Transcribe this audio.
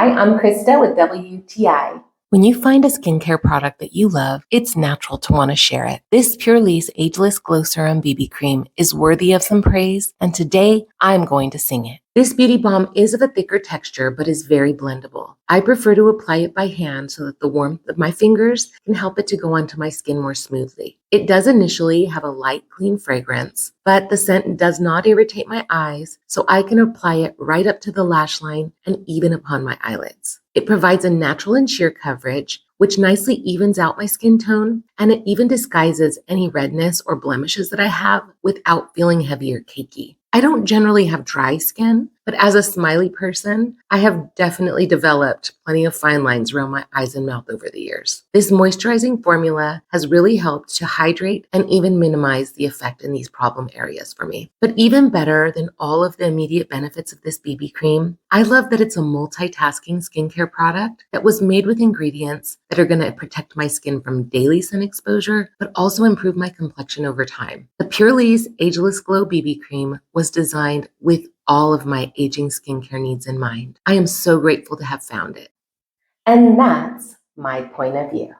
Hi, I'm Krista with WTI. When you find a skincare product that you love, it's natural to want to share it. This Purlisse Ageless Glow Serum BB Cream is worthy of some praise, and today I'm going to sing it. This beauty balm is of a thicker texture, but is very blendable. I prefer to apply it by hand so that the warmth of my fingers can help it to go onto my skin more smoothly. It does initially have a light, clean fragrance, but the scent does not irritate my eyes, so I can apply it right up to the lash line and even upon my eyelids. It provides a natural and sheer coverage, which nicely evens out my skin tone, and it even disguises any redness or blemishes that I have without feeling heavy or cakey. I don't generally have dry skin, but as a smiley person, I have definitely developed plenty of fine lines around my eyes and mouth over the years. This moisturizing formula has really helped to hydrate and even minimize the effect in these problem areas for me. But even better than all of the immediate benefits of this BB cream, I love that it's a multitasking skincare product that was made with ingredients that are going to protect my skin from daily sun exposure, but also improve my complexion over time. The Purlisse Ageless Glow BB Cream was designed with all of my aging skincare needs in mind. I am so grateful to have found it. And that's my point of view.